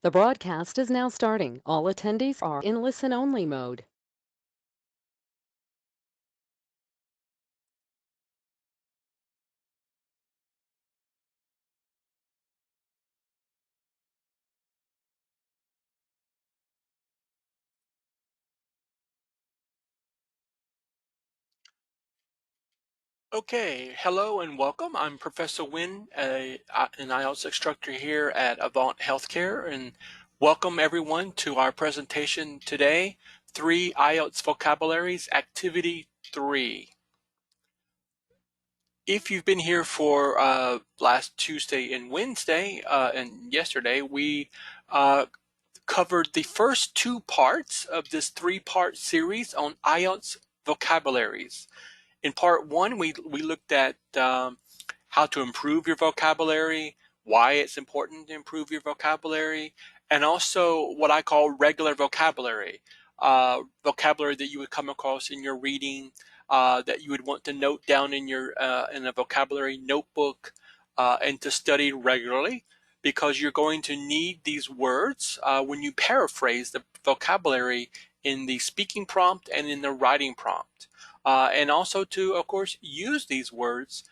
The broadcast is now starting. All attendees are in listen-only mode. Okay, hello and welcome. I'm Professor Wynn, an IELTS instructor here at Avant Healthcare, and welcome everyone to our presentation today, 3 IELTS Vocabularies, Activity 3. If you've been here for last Tuesday and Wednesday and yesterday, we covered the first 2 parts of this 3-part series on IELTS vocabularies. In part 1, we looked at how to improve your vocabulary, why it's important to improve your vocabulary, and also what I call regular vocabulary, vocabulary that you would come across in your reading, that you would want to note down in a vocabulary notebook, and to study regularly, because you're going to need these words when you paraphrase the vocabulary in the speaking prompt and in the writing prompt. And also to, of course, use these words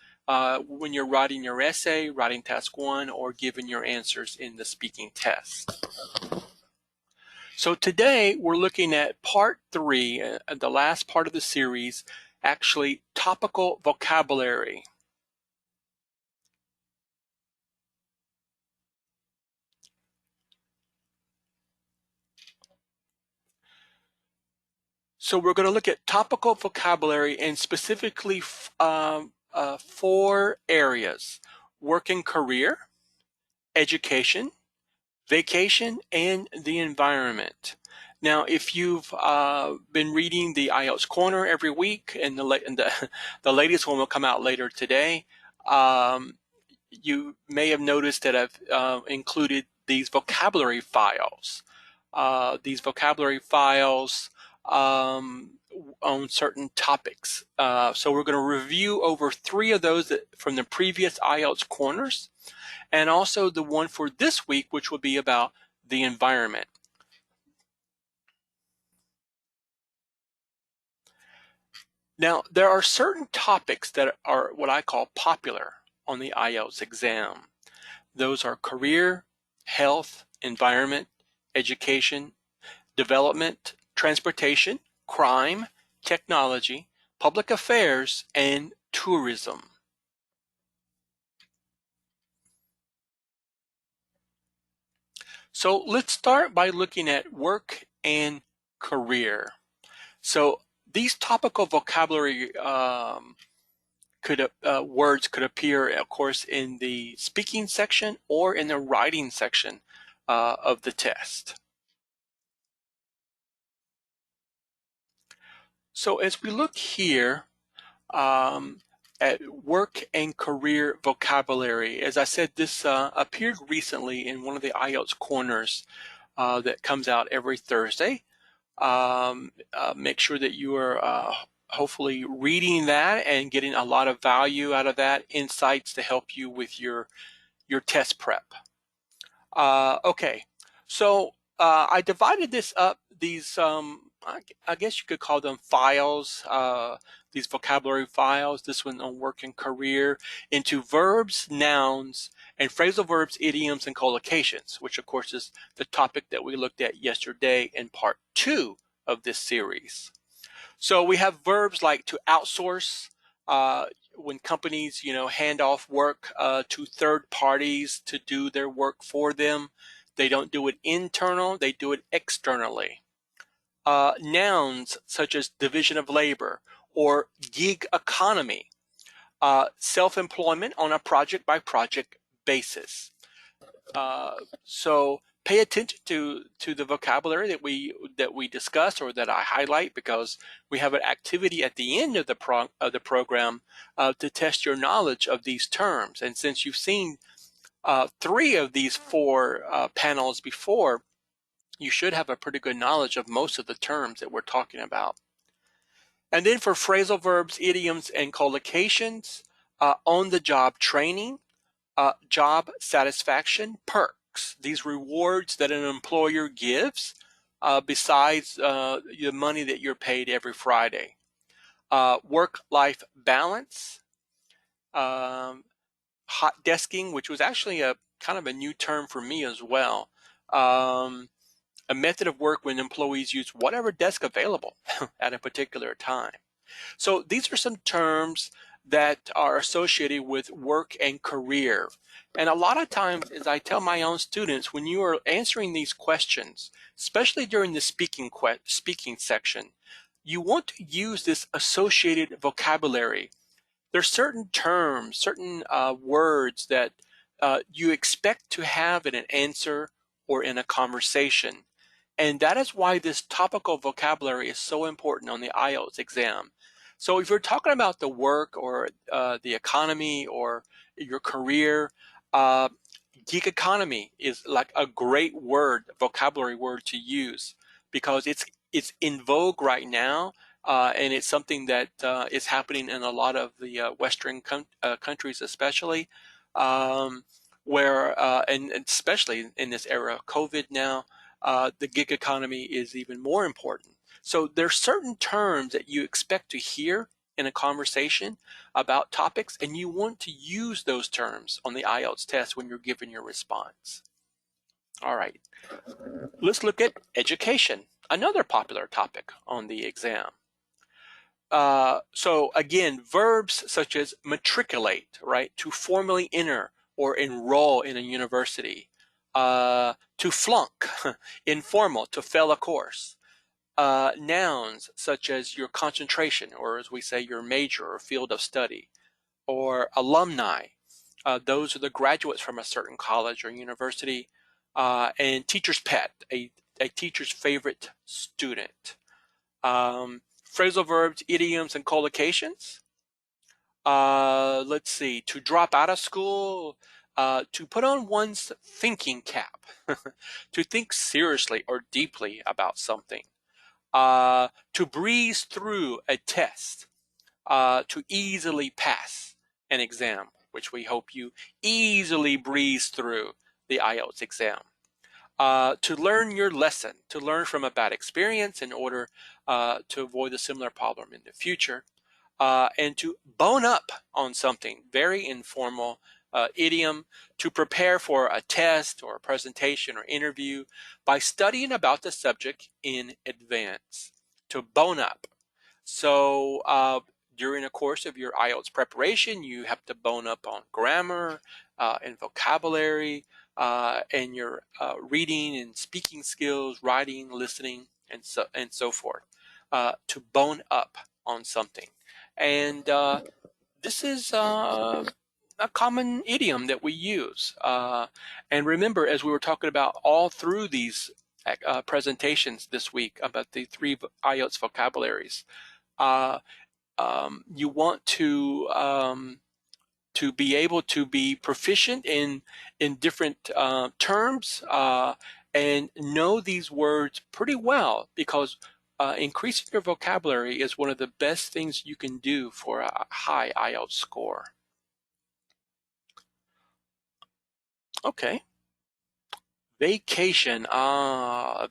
when you're writing your essay, writing task 1, or giving your answers in the speaking test. So today we're looking at part 3, the last part of the series, actually topical vocabulary. So we're going to look at topical vocabulary and specifically 4 areas: work and career, education, vacation, and the environment. Now, if you've been reading the IELTS Corner every week, and the latest one will come out later today, you may have noticed that I've included these vocabulary files. These vocabulary files on certain topics. So we're going to review over 3 of those from the previous IELTS Corners, and also the one for this week, which will be about the environment. Now, there are certain topics that are what I call popular on the IELTS exam. Those are career, health, environment, education, development, transportation, crime, technology, public affairs, and tourism. So let's start by looking at work and career. So these topical vocabulary words could appear, of course, in the speaking section or in the writing section of the test. So as we look here at work and career vocabulary, as I said, this appeared recently in one of the IELTS Corners that comes out every Thursday. Make sure that you are hopefully reading that and getting a lot of value out of that, insights to help you with your test prep. Okay, so I divided this up, these I guess you could call them files, these vocabulary files, this one on work and career, into verbs, nouns, and phrasal verbs, idioms, and collocations, which of course is the topic that we looked at yesterday in part 2 of this series. So we have verbs like to outsource, when companies, hand off work to third parties to do their work for them. They don't do it internal, they do it externally. Nouns such as division of labor or gig economy, self-employment on a project-by-project basis. So pay attention to the vocabulary that we discuss or that I highlight, because we have an activity at the end of the program to test your knowledge of these terms. And since you've seen 3 of these 4 panels before, you should have a pretty good knowledge of most of the terms that we're talking about. And then for phrasal verbs, idioms, and collocations, on-the-job training, job satisfaction, perk. perks, these rewards that an employer gives besides the money that you're paid every Friday. Work-life balance, um, hot desking, which was actually a kind of a new term for me as well. A method of work when employees use whatever desk available at a particular time. So these are some terms that are associated with work and career. And a lot of times, as I tell my own students, when you are answering these questions, especially during the speaking section, you want to use this associated vocabulary. There's certain terms, certain words that you expect to have in an answer or in a conversation. And that is why this topical vocabulary is so important on the IELTS exam. So if you're talking about the work or the economy or your career, uh, gig economy is like a great word, vocabulary word to use because it's in vogue right now, and it's something that is happening in a lot of the Western countries, especially where and especially in this era of COVID now, the gig economy is even more important. So there's certain terms that you expect to hear in a conversation about topics, and you want to use those terms on the IELTS test when you're giving your response. All right, let's look at education, another popular topic on the exam. So again, verbs such as matriculate, right, to formally enter or enroll in a university, to flunk, informal, to fail a course. Nouns such as your concentration, or as we say, your major or field of study, or alumni. Those are the graduates from a certain college or university. And teacher's pet, a teacher's favorite student. Phrasal verbs, idioms, and collocations. Let's see, to drop out of school, to put on one's thinking cap, to think seriously or deeply about something, to breeze through a test, to easily pass an exam, which we hope you easily breeze through the IELTS exam. To learn your lesson, to learn from a bad experience in order to avoid a similar problem in the future, and to bone up on something, very informal idiom, to prepare for a test or a presentation or interview by studying about the subject in advance, to bone up. So during the course of your IELTS preparation, you have to bone up on grammar and vocabulary, and your reading and speaking skills, writing, listening, and so forth, to bone up on something. And this is a common idiom that we use. And remember, as we were talking about all through these presentations this week about the 3 IELTS vocabularies, you want to be able to be proficient in different terms and know these words pretty well, because increasing your vocabulary is one of the best things you can do for a high IELTS score. Okay. Vacation.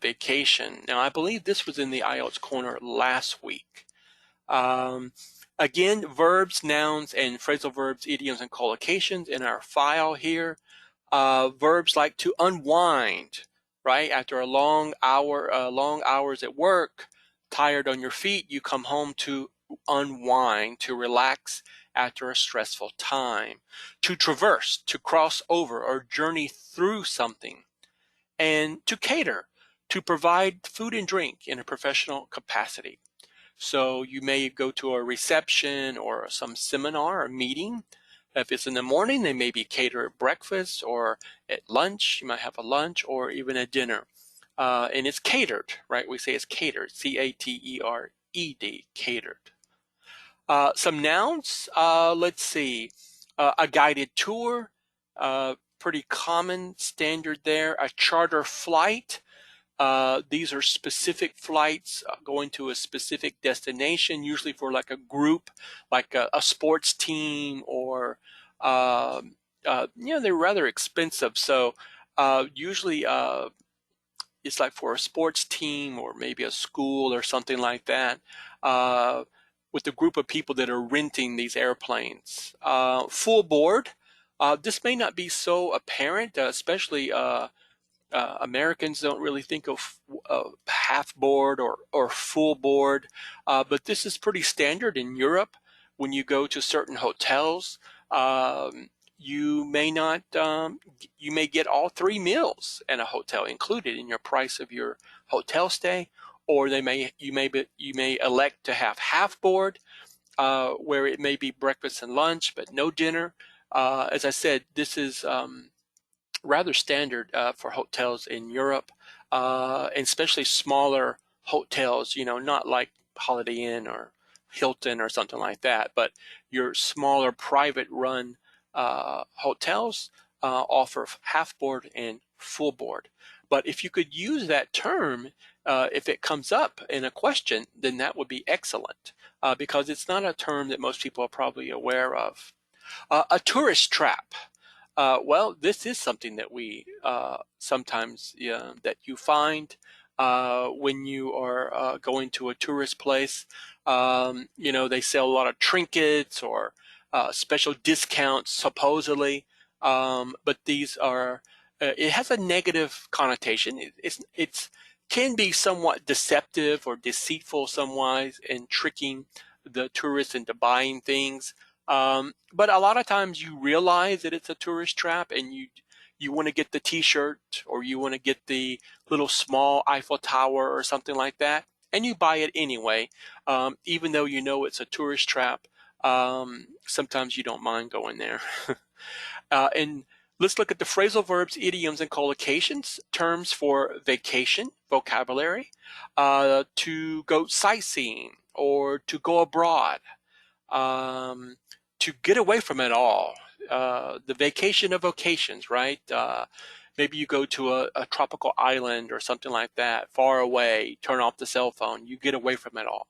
Vacation. Now, I believe this was in the IELTS corner last week. Again, verbs, nouns, and phrasal verbs, idioms, and collocations in our file here. Verbs like to unwind, right? After a long hours at work, tired on your feet, you come home to unwind, to relax after a stressful time. To traverse, to cross over or journey through something. And to cater, to provide food and drink in a professional capacity. So you may go to a reception or some seminar or meeting. If it's in the morning, they may be catered breakfast, or at lunch, you might have a lunch or even a dinner. And it's catered, right? We say it's catered, C-A-T-E-R-E-D, catered. Some nouns, let's see, a guided tour, pretty common standard there. A charter flight. These are specific flights going to a specific destination, usually for like a group, like a sports team, or they're rather expensive. So Usually it's like for a sports team or maybe a school or something like that, uh, with a group of people that are renting these airplanes. Full board, this may not be so apparent, especially Americans don't really think of half board or full board, but this is pretty standard in Europe. When you go to certain hotels, um, you may not, you may get all three meals in a hotel included in your price of your hotel stay, or you may elect to have half board, where it may be breakfast and lunch, but no dinner. As I said, this is rather standard for hotels in Europe, and especially smaller hotels, not like Holiday Inn or Hilton or something like that, but your smaller private run hotels offer half board and full board. But if you could use that term, if it comes up in a question, then that would be excellent, because it's not a term that most people are probably aware of. A tourist trap. Well, this is something that we sometimes, that you find when you are going to a tourist place. They sell a lot of trinkets or special discounts, supposedly, but these are. It has a negative connotation. It's can be somewhat deceptive or deceitful, somewise, in tricking the tourists into buying things. But a lot of times you realize that it's a tourist trap, and you want to get the T-shirt, or you want to get the little small Eiffel Tower or something like that, and you buy it anyway, even though you know it's a tourist trap. Sometimes you don't mind going there. And let's look at the phrasal verbs, idioms, and collocations. Terms for vacation, vocabulary, to go sightseeing or to go abroad, um, to get away from it all. The vacation of vocations, right? Maybe you go to a tropical island or something like that, far away, turn off the cell phone, you get away from it all.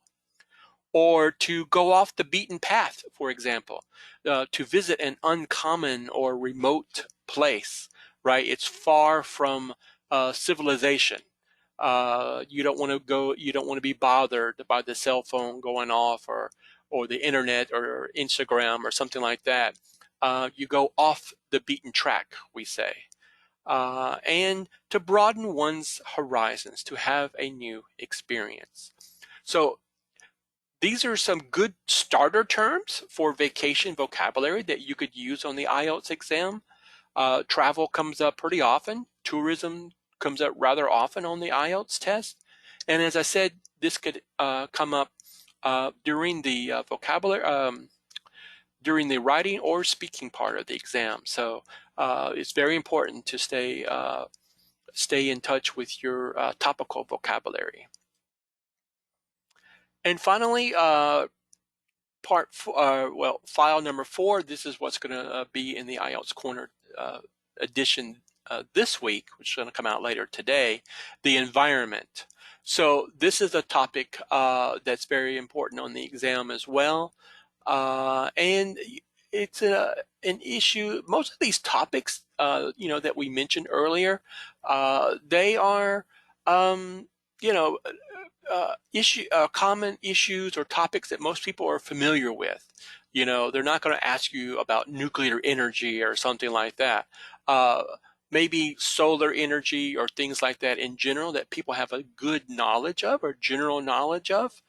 Or to go off the beaten path, for example, to visit an uncommon or remote place, right? It's far from civilization. You don't want to go, you don't want to be bothered by the cell phone going off, or the internet or Instagram or something like that. You go off the beaten track, we say. And to broaden one's horizons, to have a new experience. So these are some good starter terms for vacation vocabulary that you could use on the IELTS exam. Travel comes up pretty often. Tourism comes up rather often on the IELTS test. And as I said, this could come up during the vocabulary, during the writing or speaking part of the exam. So it's very important to stay in touch with your topical vocabulary. And finally, file number 4, this is what's going to be in the IELTS Corner edition this week, which is going to come out later today, the environment. So this is a topic that's very important on the exam as well. And it's an issue. Most of these topics, that we mentioned earlier, they are, you know, common issues or topics that most people are familiar with. They're not going to ask you about nuclear energy or something like that. Maybe solar energy or things like that in general that people have a good knowledge of or general knowledge of.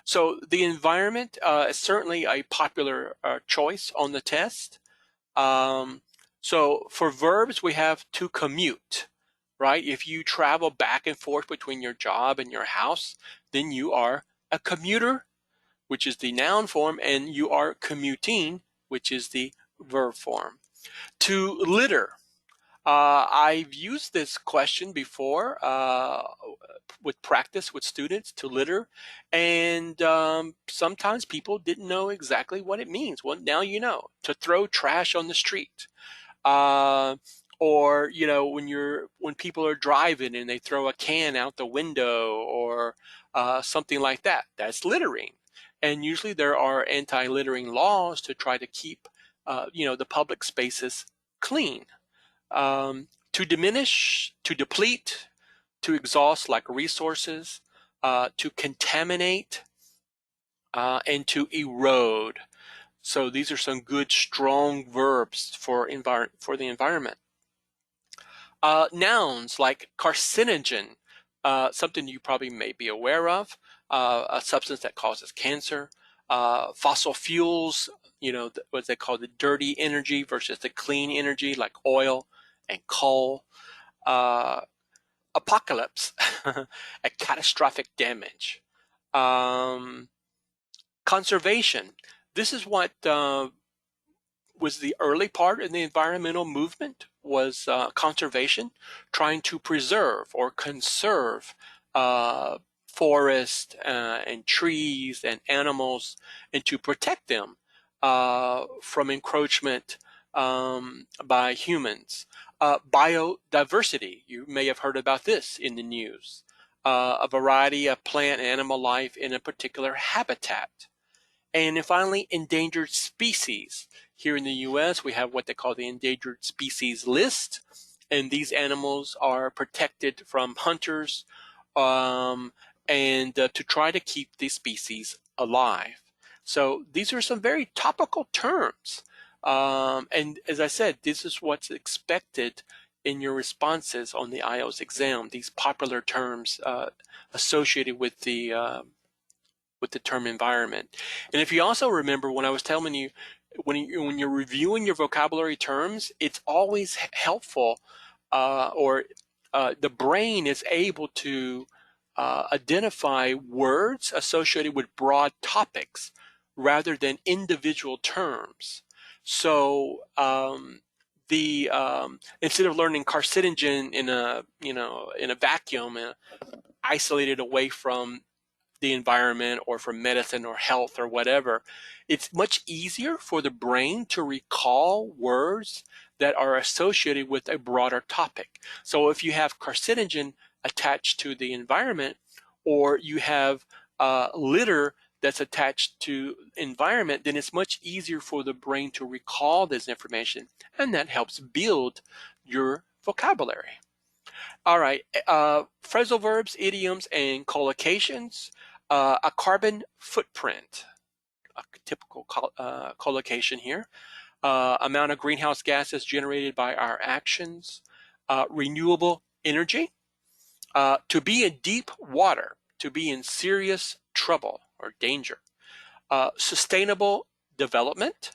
So the environment is certainly a popular choice on the test. So for verbs, we have to commute, right? If you travel back and forth between your job and your house, then you are a commuter, which is the noun form, and you are commuting, which is the verb form. To litter. I've used this question before with practice with students, to litter, and sometimes people didn't know exactly what it means. Well, now you know. To throw trash on the street. Or when people are driving and they throw a can out the window, or something like that, that's littering. And usually there are anti-littering laws to try to keep the public spaces clean. To diminish, to deplete, to exhaust like resources, to contaminate, and to erode. So these are some good strong verbs for the environment. Nouns like carcinogen, something you probably may be aware of, a substance that causes cancer. Fossil fuels, what they call the dirty energy versus the clean energy like oil and coal. Uh, Apocalypse, a catastrophic damage. Um, Conservation. This is what was the early part in the environmental movement, was conservation, trying to preserve or conserve uh, forests and trees and animals, and to protect them from encroachment by humans. Biodiversity, you may have heard about this in the news. A variety of plant and animal life in a particular habitat. And then finally, endangered species. Here in the US, we have what they call the endangered species list. And these animals are protected from hunters um, and to try to keep these species alive. So these are some very topical terms. And as I said, this is what's expected in your responses on the IELTS exam, these popular terms associated with the term environment. And if you also remember when I was telling you, when you're reviewing your vocabulary terms, it's always helpful, or the brain is able to identify words associated with broad topics rather than individual terms. So instead of learning carcinogen in a vacuum, isolated away from the environment or from medicine or health or whatever, it's much easier for the brain to recall words that are associated with a broader topic. So if you have carcinogen attached to the environment, or you have litter that's attached to environment, then it's much easier for the brain to recall this information, and that helps build your vocabulary. All right, phrasal verbs, idioms, and collocations. A carbon footprint, a typical collocation here. Amount of greenhouse gases generated by our actions. Renewable energy. To be in deep water, to be in serious trouble or danger. Sustainable development.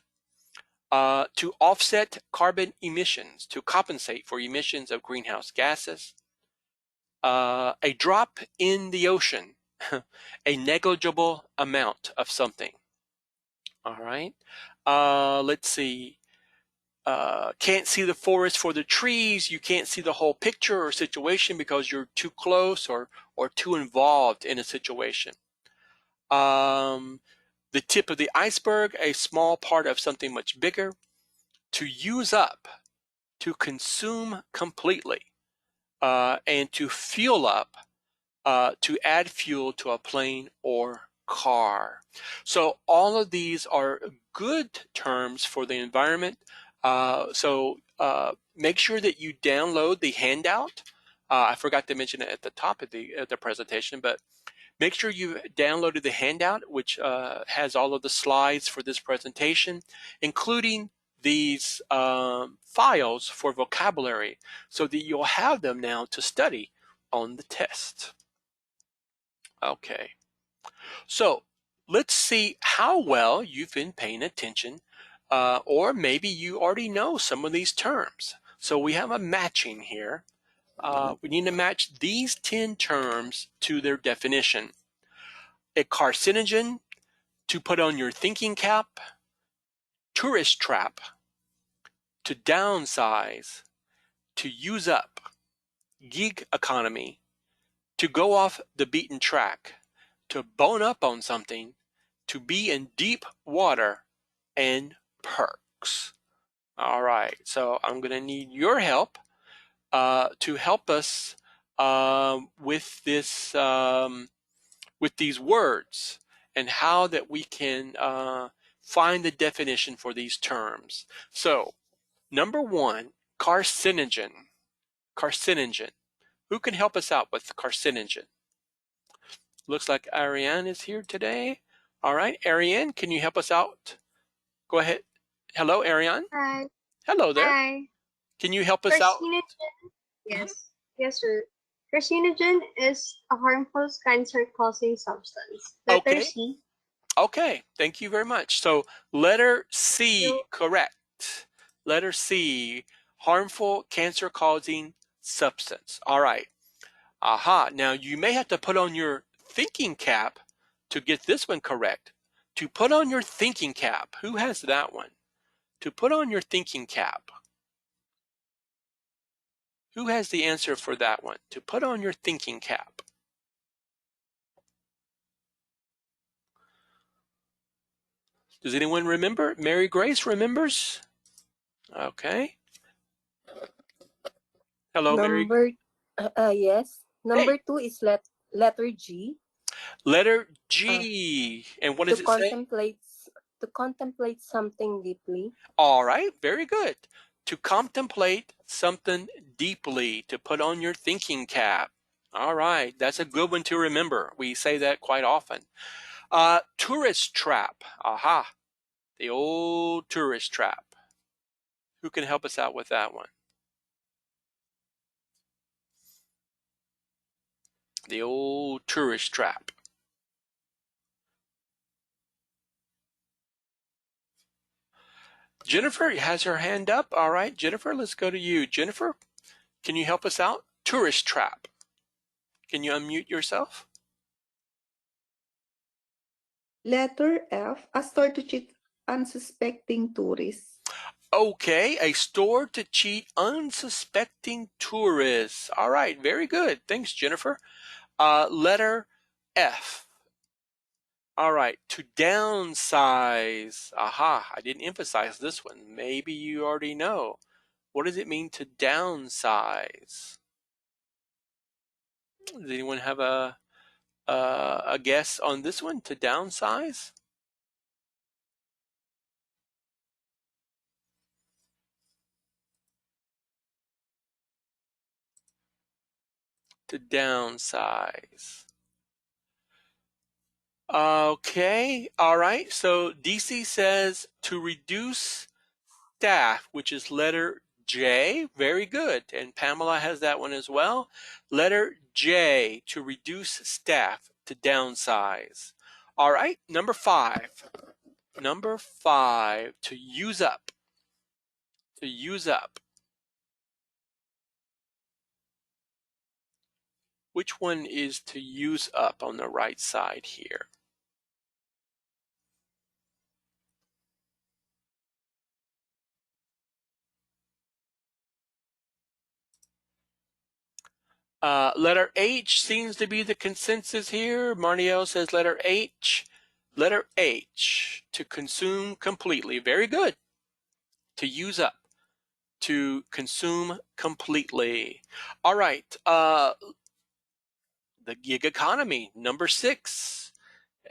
To offset carbon emissions, to compensate for emissions of greenhouse gases. A drop in the ocean, a negligible amount of something. All right. Let's see. Can't see the forest for the trees. You can't see the whole picture or situation because you're too close or too involved in a situation. The tip of the iceberg, a small part of something much bigger. To use up, to consume completely. And to fuel up, to add fuel to a plane or car. So all of these are good terms for the environment. So make sure that you download the handout. I forgot to mention it at the top of the presentation, but make sure you downloaded the handout, which has all of the slides for this presentation, including these files for vocabulary, so that you'll have them now to study on the test. Okay, so let's see how well you've been paying attention, or maybe you already know some of these terms. So we have a matching here. We need to match these 10 terms to their definition. A carcinogen, to put on your thinking cap. Tourist trap, to downsize, to use up. Gig economy, to go off the beaten track, to bone up on something, to be in deep water, and perks. All right, so I'm going to need your help to help us with this, with these words, and how that we can find the definition for these terms. So, number one, carcinogen. Carcinogen. Who can help us out with carcinogen? Looks like Ariane is here today. All right, Ariane, can you help us out? Go ahead. Hello, Ariane. Hi. Hello there. Hi. Can you help us out? Carcinogen. Yes. Yes, sir. Carcinogen is a harmful cancer-causing substance. Letter Okay. C. Okay, thank you very much. So letter C, You- correct. Letter C, harmful cancer-causing substance. All right. Aha. Now you may have to put on your thinking cap to get this one correct. To put on your thinking cap. Who has that one? To put on your thinking cap. Who has the answer for that one? To put on your thinking cap. Does anyone remember? Mary Grace remembers? Okay. Hello, Mary. Yes. Hey. Number 2 is letter G. Letter G. And what does it say? To contemplate something deeply. All right, very good. To contemplate something deeply, to put on your thinking cap. All right, that's a good one to remember. We say that quite often. Tourist trap. Aha, the old tourist trap. Who can help us out with that one? The old tourist trap. Jennifer has her hand up. All right, Jennifer, let's go to you. Jennifer, can you help us out? Tourist trap. Can you unmute yourself? Letter F, a store to cheat unsuspecting tourists. Okay, a store to cheat unsuspecting tourists. All right, very good. Thanks, Jennifer. Letter F. All right, to downsize. Aha, I didn't emphasize this one. Maybe you already know. What does it mean to downsize? Does anyone have a guess on this one, to downsize? To downsize. Okay, all right. So DC says to reduce staff, which is letter J. Very good. And Pamela has that one as well. Letter J, to reduce staff, to downsize. All right, number 5. Number 5, to use up. To use up. Which one is to use up on the right side here? Letter H seems to be the consensus here. Marniel says letter H. Letter H, to consume completely. Very good. To use up. To consume completely. All right. The gig economy, number 6.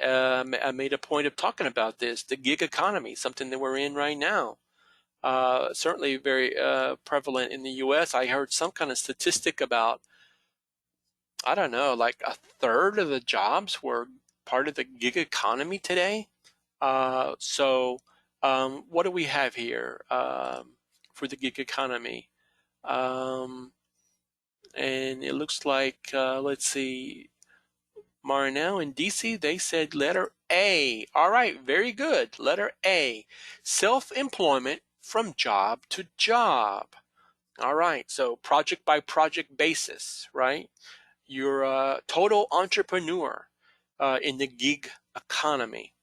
I made a point of talking about this. The gig economy, something that we're in right now. Certainly very prevalent in the U.S. I heard some kind of statistic about, I don't know, like a third of the jobs were part of the gig economy today. So what do we have here for the gig economy? And it looks like, let's see, Marinell and DC, they said letter A. All right, very good. Letter A. Self-employment from job to job. All right, so project by project basis, right? You're a total entrepreneur in the gig economy.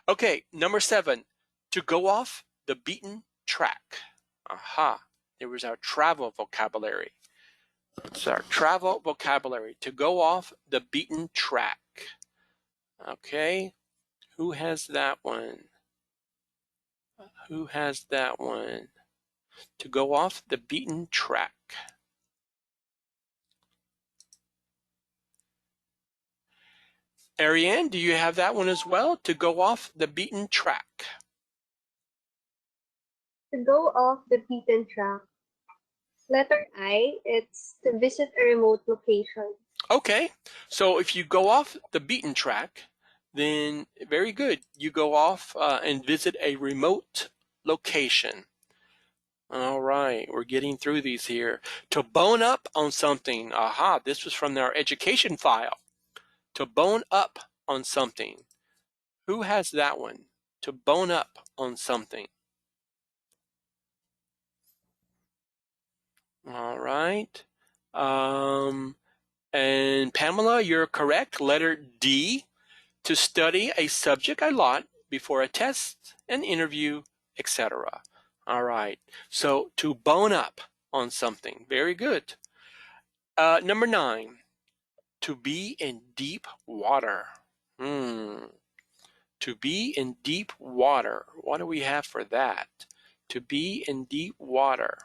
Okay, number 7, to go off the beaten track. Aha, there was our travel vocabulary. It's our travel vocabulary, to go off the beaten track. Okay, who has that one? Who has that one? To go off the beaten track. Ariane, do you have that one as well? To go off the beaten track. To go off the beaten track. Letter I, it's to visit a remote location. Okay, so if you go off the beaten track, then very good. You go off and visit a remote location. All right, we're getting through these here. To bone up on something. Aha, this was from our education file. To bone up on something. Who has that one? To bone up on something. All right. And Pamela, you're correct. Letter D. To study a subject a lot before a test, an interview, etc. All right. So to bone up on something. Very good. Number 9. To be in deep water. To be in deep water. What do we have for that? To be in deep water.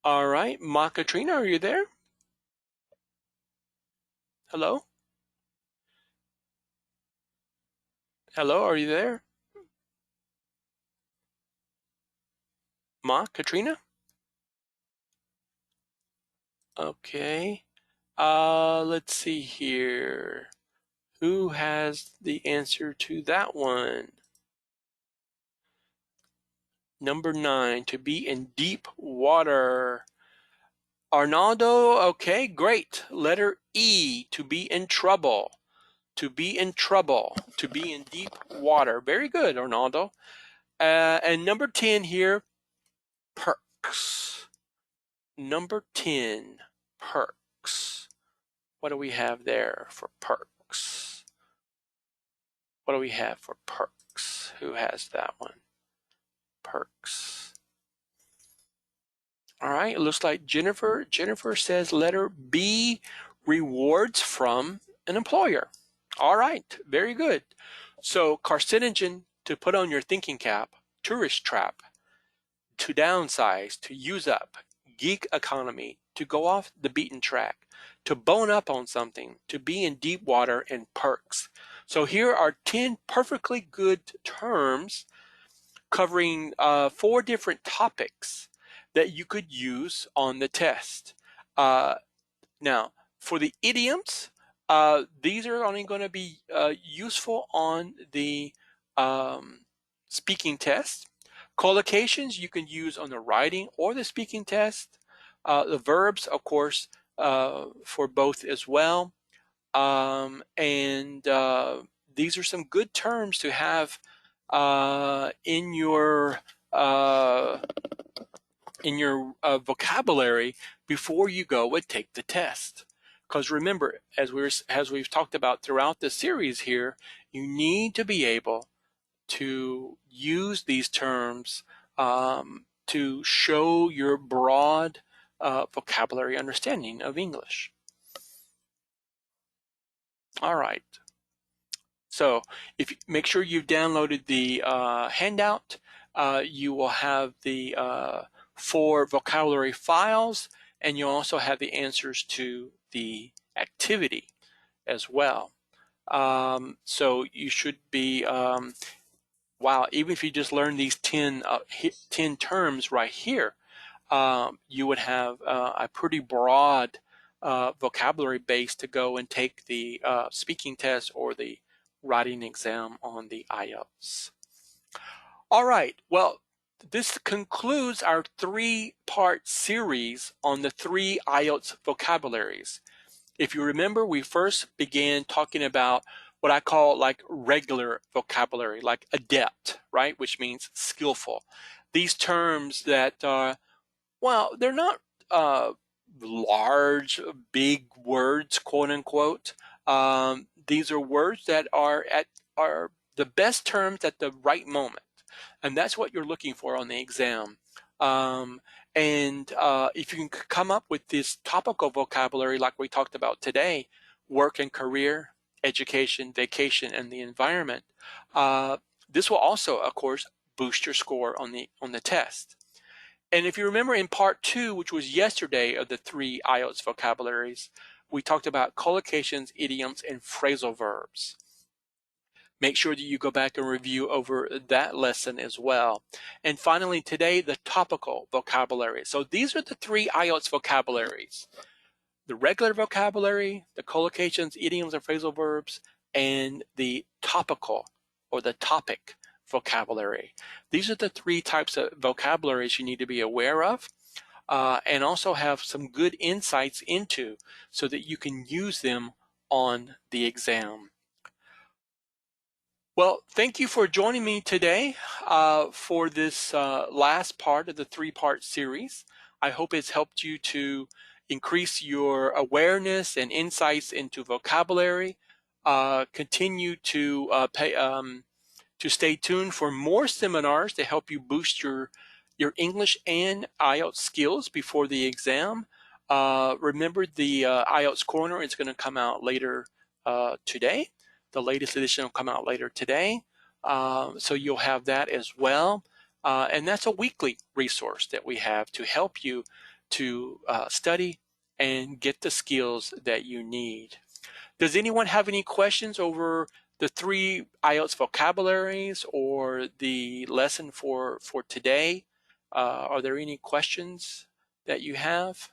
All right, Ma Katrina, are you there? Hello? Hello, are you there? Ma Katrina? Okay. Let's see here. Who has the answer to that one? Number 9, to be in deep water. Arnaldo, okay, great. Letter E, to be in trouble. To be in trouble. To be in deep water. Very good, Arnaldo. And number 10 here, perks. Number 10, perks. What do we have there for perks? What do we have for perks? Who has that one? Perks. All right, it looks like Jennifer. Jennifer says letter B, rewards from an employer. All right, very good. So carcinogen, to put on your thinking cap, tourist trap, to downsize, to use up, geek economy, to go off the beaten track, to bone up on something, to be in deep water, and perks. So here are 10 perfectly good terms covering 4 different topics that you could use on the test. Now, for the idioms, these are only going to be useful on the speaking test. Collocations you can use on the writing or the speaking test. The verbs, of course, for both as well. And these are some good terms to have in your vocabulary before you go and take the test. Because remember, as we've talked about throughout the series here, you need to be able to use these terms to show your broad vocabulary understanding of English. All right. So if you make sure you've downloaded the handout, you will have the 4 vocabulary files, and you'll also have the answers to the activity as well. So you should be, wow, even if you just learn these 10 terms right here, you would have a pretty broad vocabulary base to go and take the speaking test or the writing exam on the IELTS. All right, well, this concludes our 3-part series on the 3 IELTS vocabularies. If you remember, we first began talking about what I call like regular vocabulary, like adept, right? Which means skillful. These terms that are, well, they're not large, big words, quote unquote. These are words that are the best terms at the right moment. And that's what you're looking for on the exam. If you can come up with this topical vocabulary like we talked about today, work and career, education, vacation, and the environment, this will also, of course, boost your score on the test. And if you remember in part 2, which was yesterday of the 3 IELTS vocabularies, we talked about collocations, idioms, and phrasal verbs. Make sure that you go back and review over that lesson as well. And finally today, the topical vocabulary. So these are the 3 IELTS vocabularies: the regular vocabulary, the collocations, idioms, and phrasal verbs, and the topical or the topic vocabulary. These are the 3 types of vocabularies you need to be aware of and also have some good insights into so that you can use them on the exam. Well, thank you for joining me today for this last part of the 3-part series. I hope it's helped you to increase your awareness and insights into vocabulary. Continue to stay tuned for more seminars to help you boost your English and IELTS skills before the exam. Remember, the IELTS Corner is going to come out later today. The latest edition will come out later today. So you'll have that as well. And that's a weekly resource that we have to help you to study and get the skills that you need. Does anyone have any questions over the 3 IELTS vocabularies or the lesson for today? Are there any questions that you have?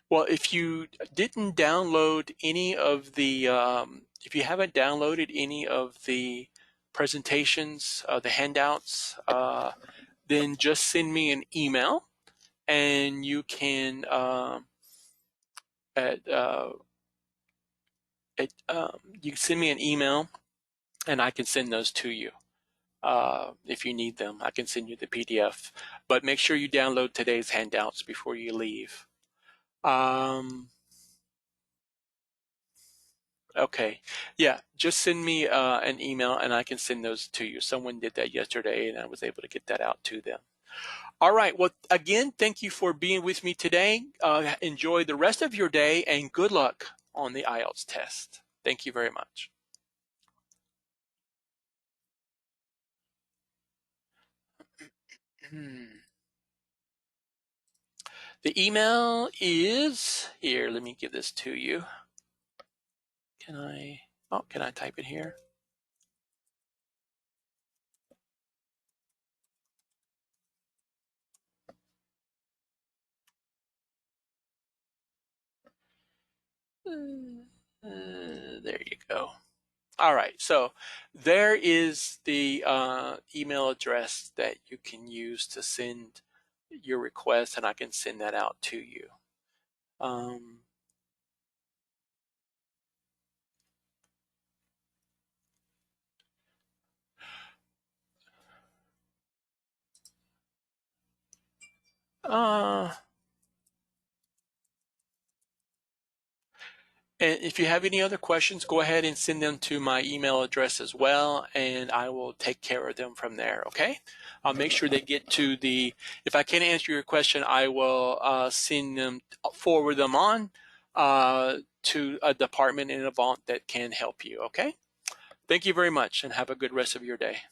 Well, if you didn't download any of the, if you haven't downloaded any of the presentations, the handouts, then just send me an email, and you can you can send me an email, and I can send those to you. If you need them, I can send you the PDF. But make sure you download today's handouts before you leave. Okay, yeah, just send me an email and I can send those to you. Someone did that yesterday and I was able to get that out to them. All right, well, again, thank you for being with me today. Enjoy the rest of your day and good luck on the IELTS test. Thank you very much. The email is here. Let me give this to you. Can I type it here? There you go. All right, so there is the email address that you can use to send your request, and I can send that out to you. And if you have any other questions, go ahead and send them to my email address as well, and I will take care of them from there, okay? I'll make sure they get to the, if I can't answer your question, I will forward them on to a department in Avant that can help you, okay? Thank you very much and have a good rest of your day.